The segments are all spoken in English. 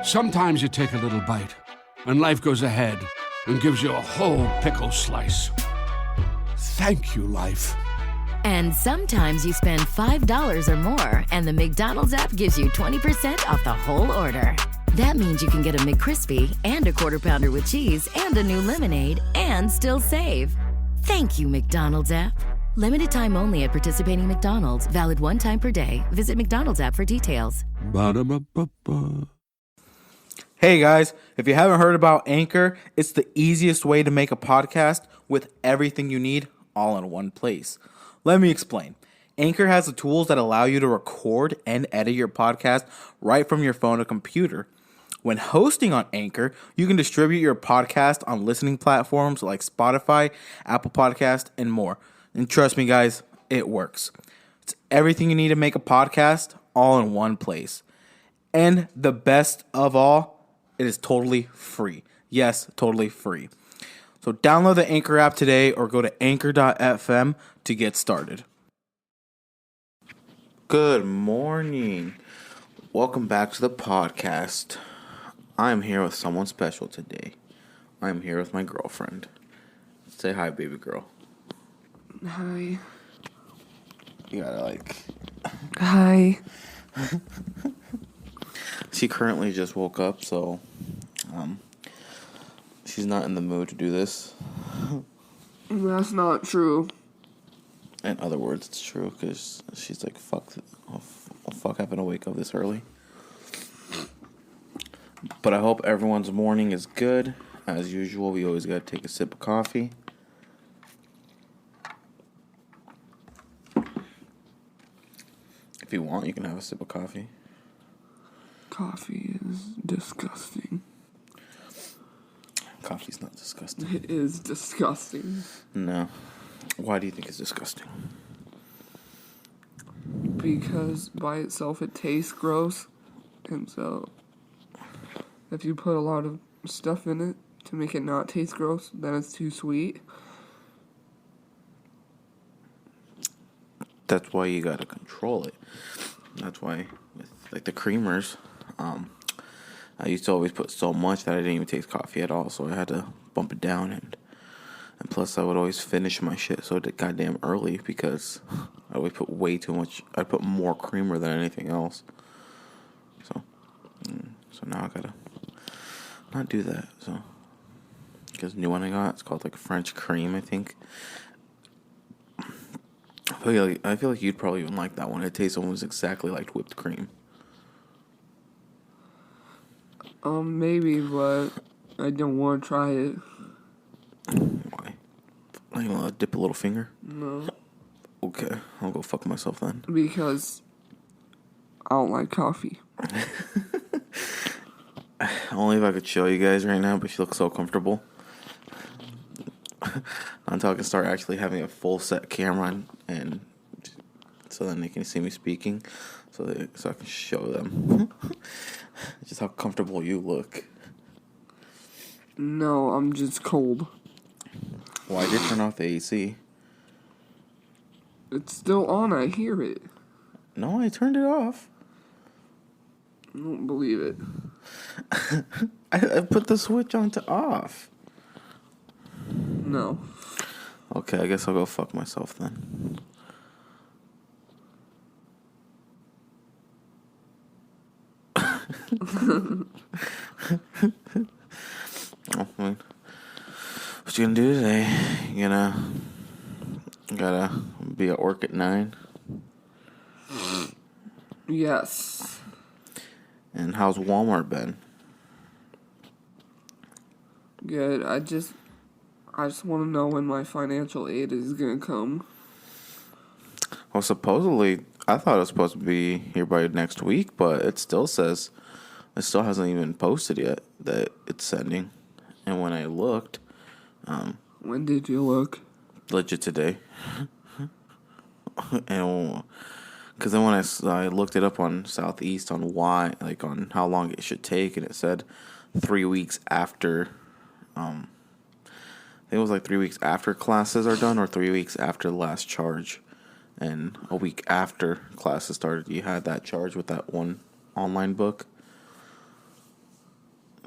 Sometimes you take a little bite, and life goes ahead and gives you a whole pickle slice. Thank you, life. And sometimes you spend $5 or more, and the McDonald's app gives you 20% off the whole order. That means you can get a McCrispy and a Quarter Pounder with cheese and a new lemonade and still save. Thank you, McDonald's app. Limited time only at participating McDonald's. Valid one time per day. Visit McDonald's app for details. Ba-da-ba-ba-ba. Hey guys, if you haven't heard about Anchor, it's the easiest way to make a podcast with everything you need all in one place. Let me explain. Anchor has the tools that allow you to record and edit your podcast right from your phone or computer. When hosting on Anchor, you can distribute your podcast on listening platforms like Spotify, Apple Podcast, and more. And trust me, guys, it works. It's everything you need to make a podcast all in one place. And the best of all, it is totally free. Yes, totally free. So download the Anchor app today or go to anchor.fm to get started. Good morning. Welcome back to the podcast. I'm here with someone special today. I'm here with my girlfriend. Say hi, baby girl. Hi. You gotta Hi. She currently just woke up, so she's not in the mood to do this. That's not true. In other words, it's true, because she's like, fuck having to wake up this early. But I hope everyone's morning is good. As usual, we always gotta take a sip of coffee. If you want, you can have a sip of coffee. Coffee is disgusting. Coffee's not disgusting. It is disgusting. No. Why do you think it's disgusting? Because by itself it tastes gross. And so, if you put a lot of stuff in it to make it not taste gross, then it's too sweet. That's why you gotta control it. That's why, with like the creamers, I used to always put so much that I didn't even taste coffee at all. So I had to bump it down, and plus I would always finish my shit so goddamn early because I would put way too much. I put more creamer than anything else. So now I gotta not do that. So because the new one I got, it's called like French cream, I think. I feel like you'd probably even like that one. It tastes almost exactly like whipped cream. Maybe, but I don't want to try it. Why? Are you gonna dip a little finger? No. Okay, I'll go fuck myself then. Because I don't like coffee. Only if I could show you guys right now, but she looks so comfortable. Until I can start actually having a full set camera and so then they can see me speaking, so I can show them just how comfortable you look. No, I'm just cold. Well, I did turn off the AC. It's still on, I hear it. No, I turned it off. I don't believe it. I put the switch on to off. No. Okay, I guess I'll go fuck myself then. Oh, wait. What you gonna do today? You gotta be at work at 9? Yes. And how's Walmart been? Good. I just want to know when my financial aid is gonna come. Well, supposedly, I thought it was supposed to be here by next week, but it still hasn't even posted yet that it's sending. And when I looked, When did you look? legit today, and because then when I looked it up on Southeast on why, like on how long it should take, and it said 3 weeks after, I think it was like 3 weeks after classes are done or 3 weeks after the last charge. And a week after classes started, you had that charge with that one online book.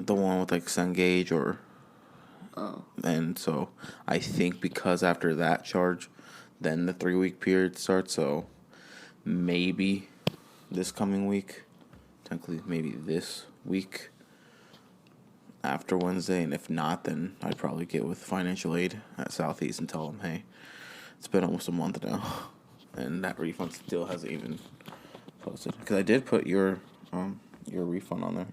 The one with like Cengage or. Oh. And so I think because after that charge, then the 3-week period starts. So maybe this coming week, technically maybe this week after Wednesday. And if not, then I'd probably get with financial aid at Southeast and tell them, hey, it's been almost a month now. And that refund still hasn't even posted. Because I did put your refund on there,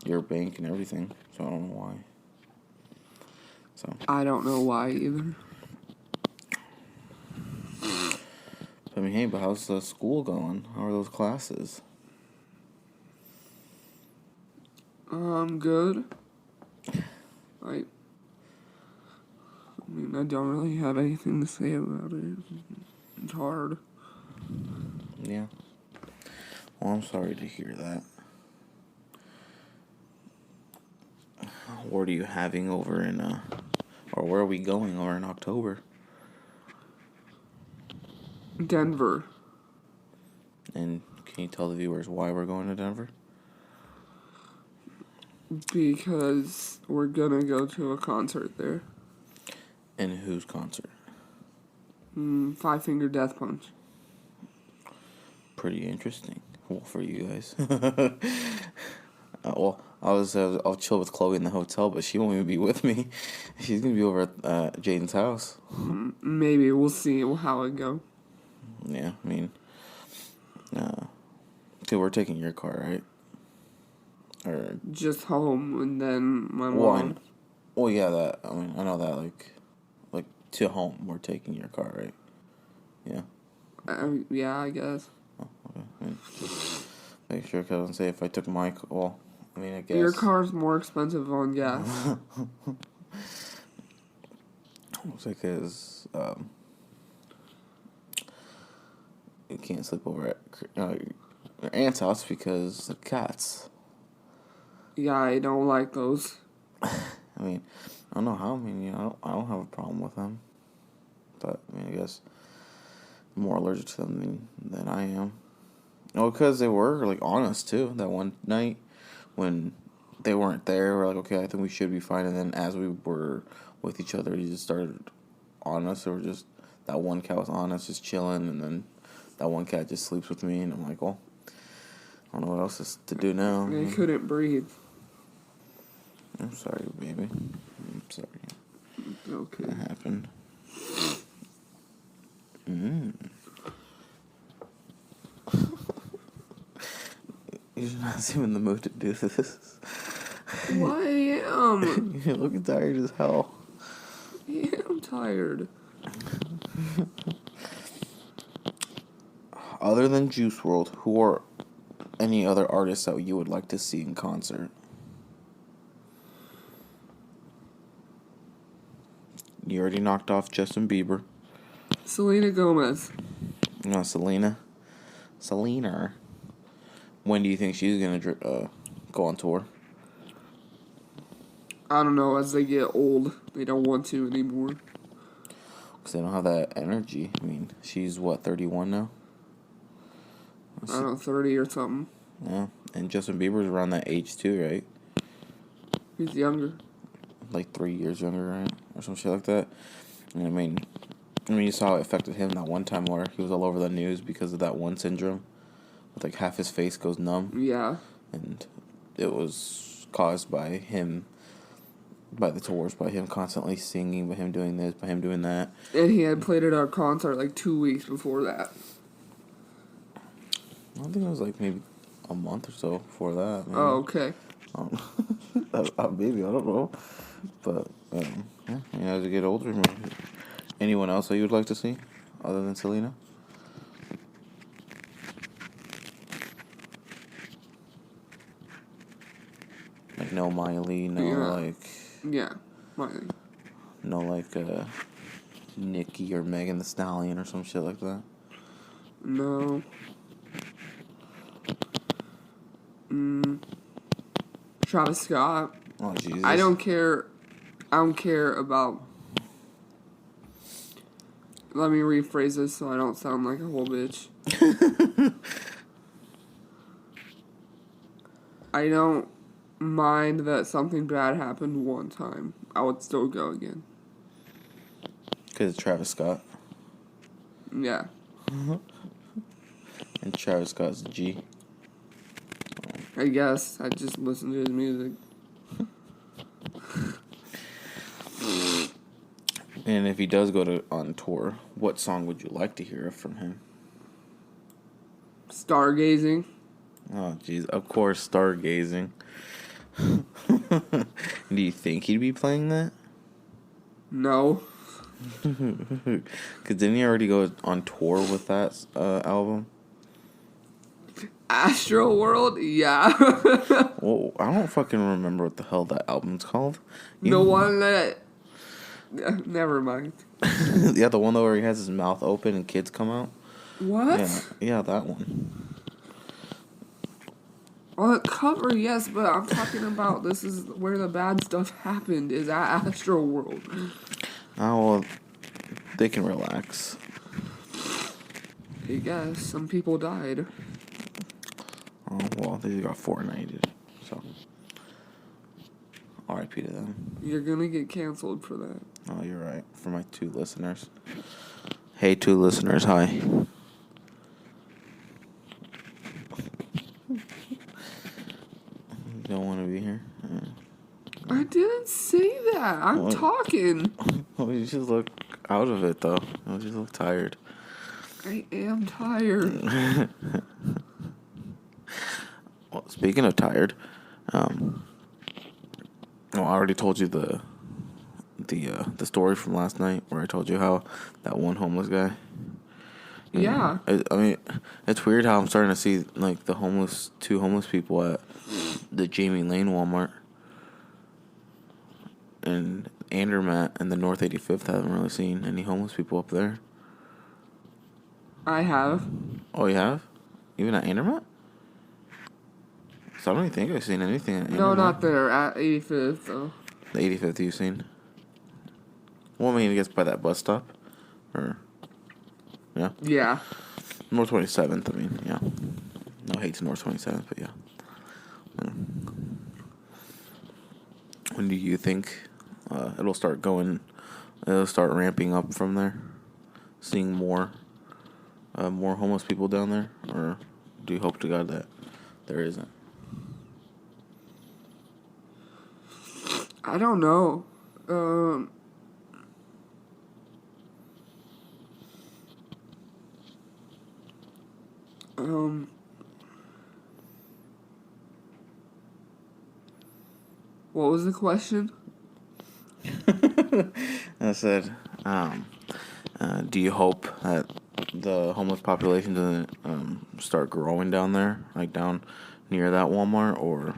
your bank and everything. So I don't know why. So I don't know why either. I mean, hey, but how's the school going? How are those classes? Good. I mean, I don't really have anything to say about it. It's hard. Yeah. Well, I'm sorry to hear that. What are you having over in, or where are we going over in October? Denver. And can you tell the viewers why we're going to Denver? Because we're gonna go to a concert there. And whose concert? Five Finger Death Punch. Pretty interesting. Well, for you guys. Well, I'll chill with Chloe in the hotel, but she won't even be with me. She's gonna be over at Jaden's house. Maybe we'll see how it go. Yeah, I mean, okay, we're taking your car, right? Or Just home, and then my mom. well, yeah, that. I mean, I know that. Like to home, we're taking your car, right? Yeah. Yeah, I guess. Oh, okay. I mean, make sure, cause I was say if I took my, well, I mean, I guess Your car's more expensive on gas. It's because you can't sleep over at your aunt's house because the cats. Yeah, I don't like those. I mean, I don't know how. I mean, you know, I don't have a problem with them, but I mean, I guess I'm more allergic to them than I am. No, because they were like honest too. That one night when they weren't there, we're like, okay, I think we should be fine. And then as we were with each other, he just started on us. Or just that one cat was on us, just chilling, and then that one cat just sleeps with me, and I'm like, well, I don't know what else is to do now. They couldn't breathe. I'm sorry, baby. I'm sorry. Okay. That happened. You're not even in the mood to do this. Well, I am. You're looking tired as hell. Yeah, I'm tired. Other than Juice WRLD, who are any other artists that you would like to see in concert? You already knocked off Justin Bieber. Selena Gomez. No, Selena. When do you think she's gonna go on tour? I don't know, as they get old, they don't want to anymore. Because they don't have that energy. I mean, she's, what, 31 now? I don't know, 30 or something. Yeah, and Justin Bieber's around that age too, right? He's younger. Like 3 years younger, right? Or some shit like that. And I mean, you saw how it affected him that one time where he was all over the news because of that one syndrome. With like half his face goes numb. Yeah. And it was caused by him, by the tours, by him constantly singing, by him doing this, by him doing that. And he had played at our concert like 2 weeks before that. I think it was like maybe a month or so before that. Maybe. Oh, okay. Maybe, I don't know. But, yeah, as you get older, anyone else that you would like to see other than Selena? Like, no Miley, no, Yeah, Miley. No, Nicki or Megan Thee Stallion or some shit like that? No. Travis Scott. Oh, Jesus. I don't care about... Let me rephrase this so I don't sound like a whole bitch. I don't mind that something bad happened one time, I would still go again. Because Travis Scott. Yeah. And Travis Scott's a G. I guess I just listen to his music. And if he does go on tour, what song would you like to hear from him? Stargazing. Oh, jeez. Of course, Stargazing. Do you think he'd be playing that? No. Because didn't he already go on tour with that album? Astro World? Yeah. Well, I don't fucking remember what the hell that album's called. The one that... Never mind. Yeah, the one where he has his mouth open and kids come out. What? Yeah, that one. Well, the cover, yes, but I'm talking about this is where the bad stuff happened, is at Astro World. Oh, well, they can relax. I guess some people died. Oh, well, they got Fortnite, so R.I.P. to them. You're gonna get canceled for that. Oh, you're right. For my 2 listeners. Hey, 2 listeners, hi. You don't want to be here? I didn't say that. I'm What? talking. Well, you just look out of it, though. You just look tired. I am tired. Well, speaking of tired, I already told you the story from last night where I told you how that one homeless guy. Yeah. I mean, it's weird how I'm starting to see like the 2 homeless people at the Jamie Lane Walmart and Andermatt and the North 85th. I haven't really seen any homeless people up there. I have. Oh, you have? Even at Andermatt? So I don't even think I've seen anything at Andermatt. No, not there. At 85th, though. The 85th you've seen? Well, I mean, I guess by that bus stop? Or... Yeah? Yeah. North 27th, I mean, yeah. No hate to North 27th, but yeah. When do you think it'll start ramping up from there? Seeing more homeless people down there? Or do you hope to God that there isn't? I don't know. What was the question? I said, do you hope that the homeless population doesn't start growing down there, like down near that Walmart, or?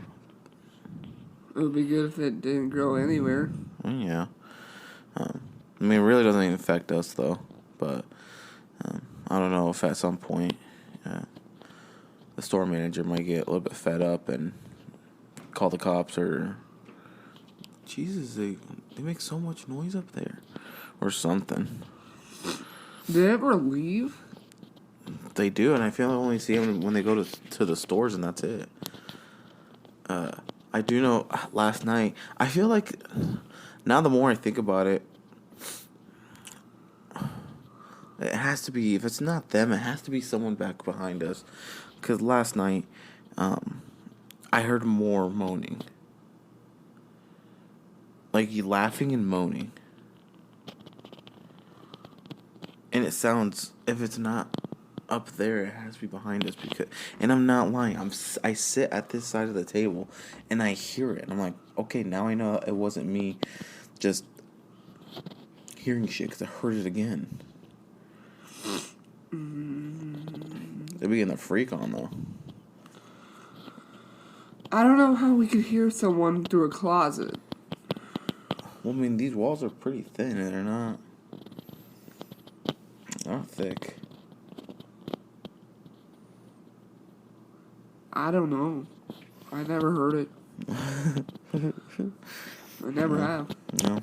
It would be good if it didn't grow anywhere. Yeah. I mean, it really doesn't even affect us, though. But I don't know if at some point the store manager might get a little bit fed up and call the cops or... Jesus, they make so much noise up there. Or something. Did they ever leave? They do, and I feel I only see them when they go to the stores, and that's it. I do know last night, I feel like now the more I think about it, it has to be, if it's not them, it has to be someone back behind us. Because last night, I heard more moaning. Like you laughing and moaning. And it sounds, if it's not up there, it has to be behind us. And I'm not lying. I sit at this side of the table and I hear it. And I'm like, okay, now I know it wasn't me just hearing shit because I heard it again. They begin to freak on though. I don't know how we could hear someone through a closet. Well, I mean, these walls are pretty thin and they're not thick. I don't know. I never heard it. I never have. No.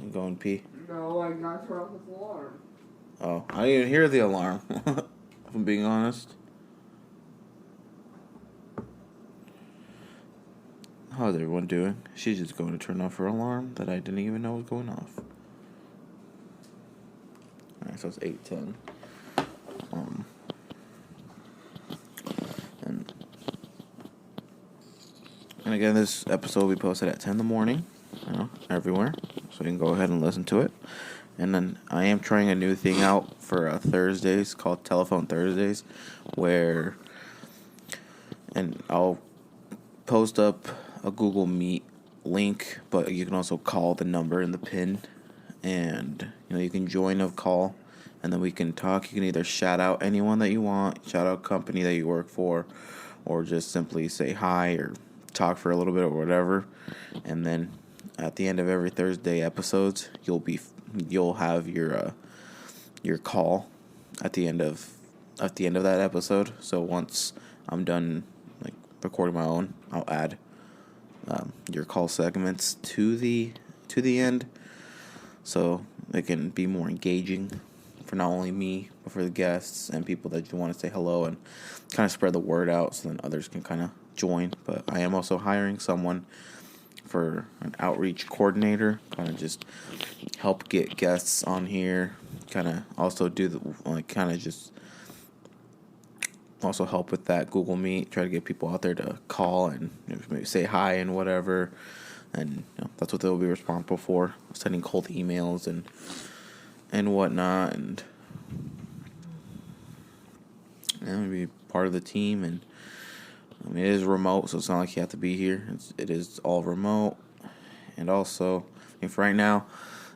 You going pee? No, I got to turn off this alarm. Oh, I didn't even hear the alarm. If I'm being honest. How's everyone doing? She's just going to turn off her alarm that I didn't even know was going off. Alright, so it's 8:10. And again, this episode will be posted at 10 in the morning, everywhere. So you can go ahead and listen to it. And then I am trying a new thing out for Thursdays called Telephone Thursdays, and I'll post up a Google Meet link, but you can also call the number in the pin, and you can join a call, and then we can talk. You can either shout out anyone that you want, shout out company that you work for, or just simply say hi or talk for a little bit or whatever. And then at the end of every Thursday episodes, you'll have your call at the end of that episode. So once I'm done recording my own, I'll add your call segments to the end, so it can be more engaging for not only me but for the guests and people that you want to say hello, and kind of spread the word out so then others can kind of join. But I am also hiring someone for an outreach coordinator, kind of just help get guests on here, kind of also do also help with that Google Meet, try to get people out there to call and maybe say hi and whatever. And that's what they'll be responsible for, sending cold emails and whatnot, and be part of the team. And it is remote, so it's not like you have to be here. It is all remote. And also, for right now,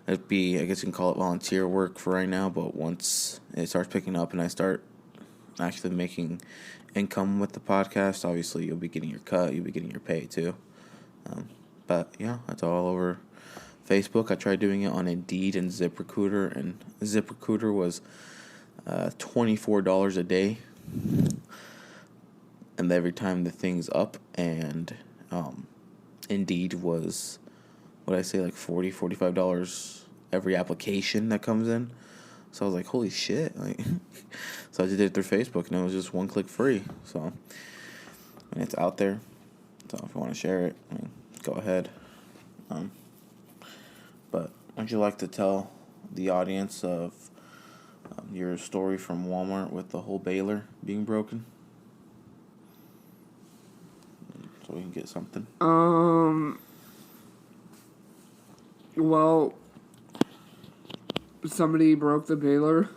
I guess you can call it volunteer work for right now, but once it starts picking up and I start actually making income with the podcast, obviously you'll be getting your cut, you'll be getting your pay too. But yeah, that's all over Facebook. I tried doing it on Indeed and ZipRecruiter, and ZipRecruiter was $24 a day, and every time the thing's up, and Indeed was, what I say, like $45 every application that comes in. So I was like, holy shit. So I just did it through Facebook, and it was just one click free. So, and it's out there. So if you want to share it, go ahead. But would you like to tell the audience of your story from Walmart with the whole baler being broken? So we can get something. Well, somebody broke the baler,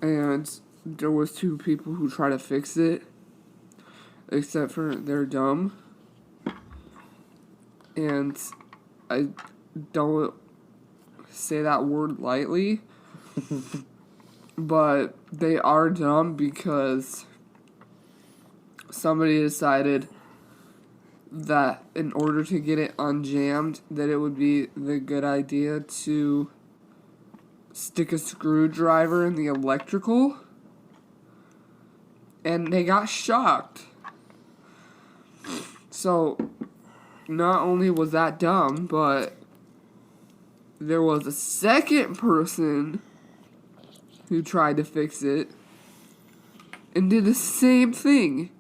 and there was 2 people who tried to fix it, except for they're dumb. And I don't say that word lightly, but they are dumb because somebody decided that in order to get it unjammed, that it would be the good idea to stick a screwdriver in the electrical, and they got shocked. So, not only was that dumb, but there was a second person who tried to fix it and did the same thing.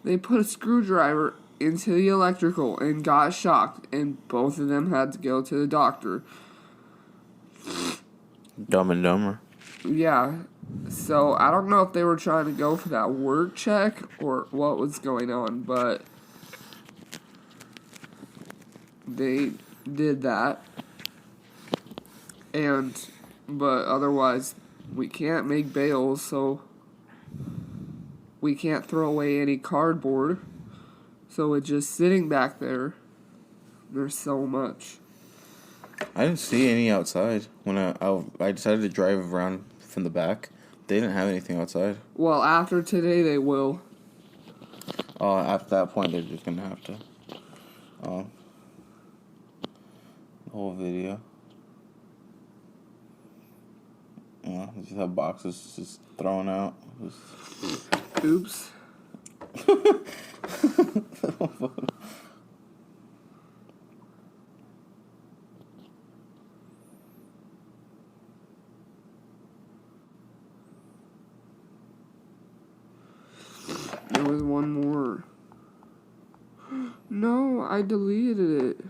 They put a screwdriver into the electrical and got shocked, and both of them had to go to the doctor. Dumb and Dumber. Yeah, so I don't know if they were trying to go for that word check or what was going on, but they did that. But otherwise, we can't make bales, so we can't throw away any cardboard. So it's just sitting back there. There's so much. I didn't see any outside when I decided to drive around from the back. They didn't have anything outside. Well, after today, they will. After that point, they're just gonna have to. The whole video. Yeah, they just have boxes just thrown out. Oops. was one more. No, I deleted it.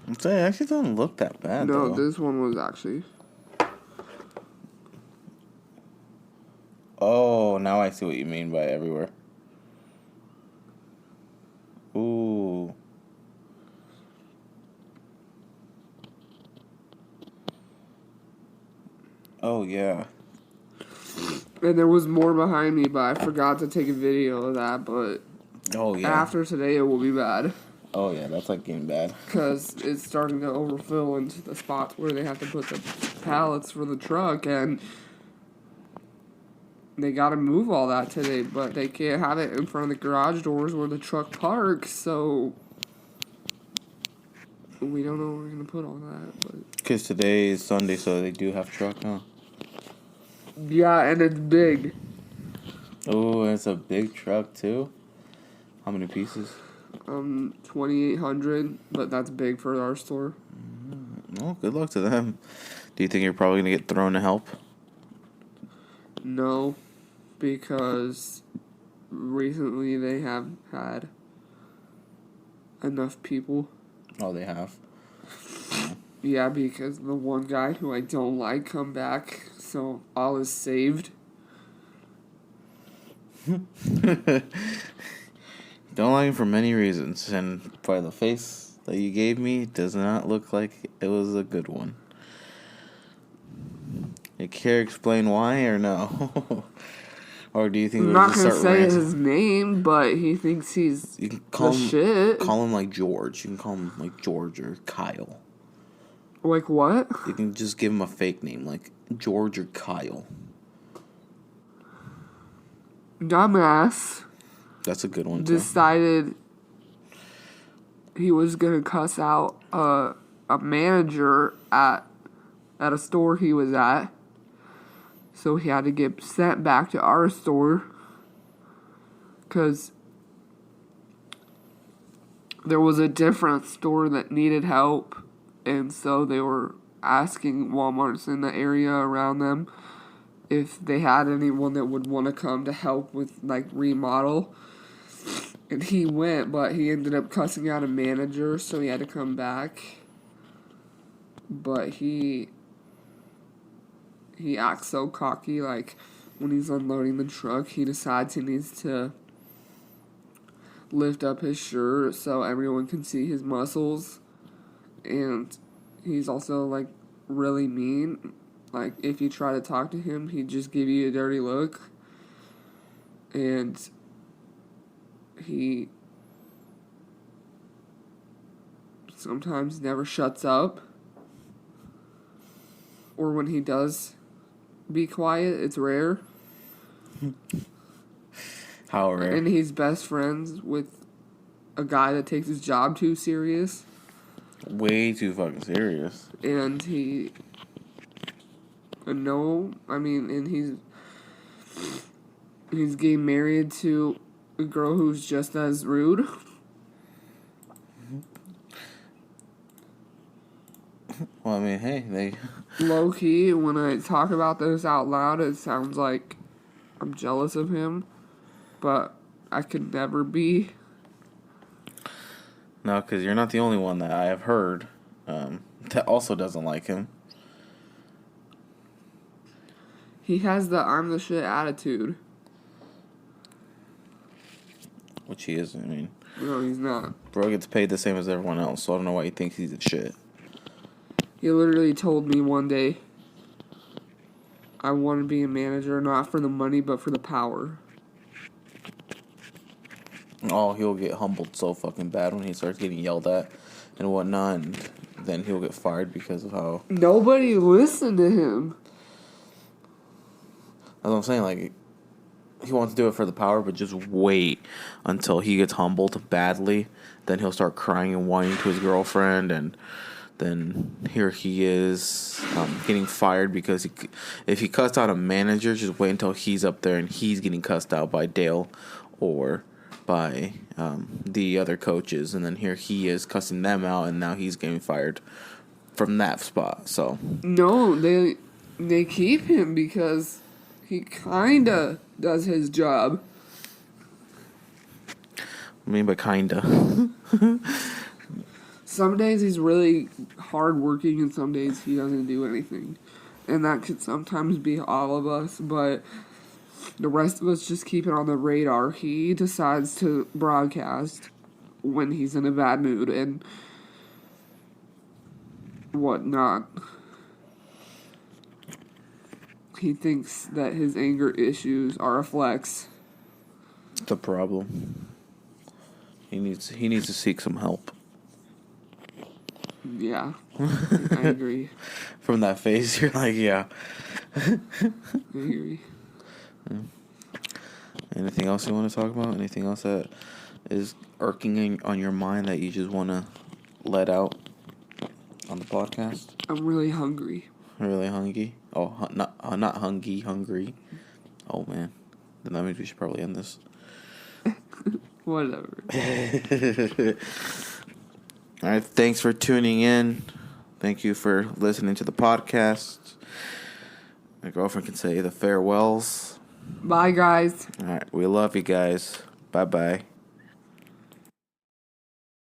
I'm saying, it actually doesn't look that bad, No, though. this one was actually. Oh, now I see what you mean by everywhere. Ooh. Oh, yeah. And there was more behind me, but I forgot to take a video of that. But Oh, yeah. after today, it will be bad. Oh, yeah, that's like getting bad. Because it's starting to overfill into the spots where they have to put the pallets for the truck. And they got to move all that today. But they can't have it in front of the garage doors where the truck parks. So we don't know where we're going to put all that. Because today is Sunday, so they do have truck, huh? Yeah, and it's big. Oh, it's a big truck, too? How many pieces? 2,800, but that's big for our store. Well, good luck to them. Do you think you're probably going to get thrown to help? No, because recently they have had enough people. Oh, they have? Yeah, because the one guy who I don't like come back, so all is saved. Don't like him for many reasons, and by the face that you gave me, it does not look like it was a good one. You care to explain why or no? Or do you think I'm we'll not just gonna start say ranting? his name, but he thinks he's You can call the him shit. Call him like George. You can call him like George or Kyle. Like what? You can just give him a fake name like George or Kyle. Dumbass That's a good one too. decided he was gonna cuss out a manager at a store he was at. So he had to get sent back to our store because there was a different store that needed help, and so they were asking Walmarts in the area around them if they had anyone that would want to come to help with like remodel. And he went, but he ended up cussing out a manager, so he had to come back. But he acts so cocky, like when he's unloading the truck, he decides he needs to lift up his shirt so everyone can see his muscles. And he's also like really mean. Like if you try to talk to him, he'd just give you a dirty look. And he sometimes never shuts up. Or when he does be quiet, it's rare. How rare? And he's best friends with a guy that takes his job too serious. Way too fucking serious. And he's getting married to a girl who's just as rude. Well, I mean, hey, they... Low key, when I talk about this out loud, it sounds like I'm jealous of him, but I could never be. No, because you're not the only one that I have heard that also doesn't like him. He has the I'm the shit attitude. Which he is, I mean. No, he's not. Bro gets paid the same as everyone else, so I don't know why he thinks he's a shit. He literally told me one day, I want to be a manager not for the money, but for the power. Oh, he'll get humbled so fucking bad when he starts getting yelled at and whatnot, and then he'll get fired because of how... Nobody listened to him. That's what I'm saying, like, he wants to do it for the power, but just wait until he gets humbled badly. Then he'll start crying and whining to his girlfriend, and then here he is getting fired because if he cussed out a manager, just wait until he's up there and he's getting cussed out by Dale or by the other coaches, and then here he is cussing them out, and now he's getting fired from that spot. So No, they keep him because he kinda does his job. I mean, but kinda. Some days he's really hardworking, and some days he doesn't do anything. And that could sometimes be all of us, but the rest of us just keep it on the radar. He decides to broadcast when he's in a bad mood and whatnot. He thinks that his anger issues are a flex. It's a problem. He needs to seek some help. Yeah, I agree. From that face, you're like, yeah. I agree. Anything else you want to talk about? Anything else that is irking on your mind that you just want to let out on the podcast? I'm really hungry. Really hungry? Oh, not hungry. Oh man, then that means we should probably end this. Whatever. All right, thanks for tuning in. Thank you for listening to the podcast. My girlfriend can say the farewells. Bye, guys. All right, we love you guys. Bye-bye.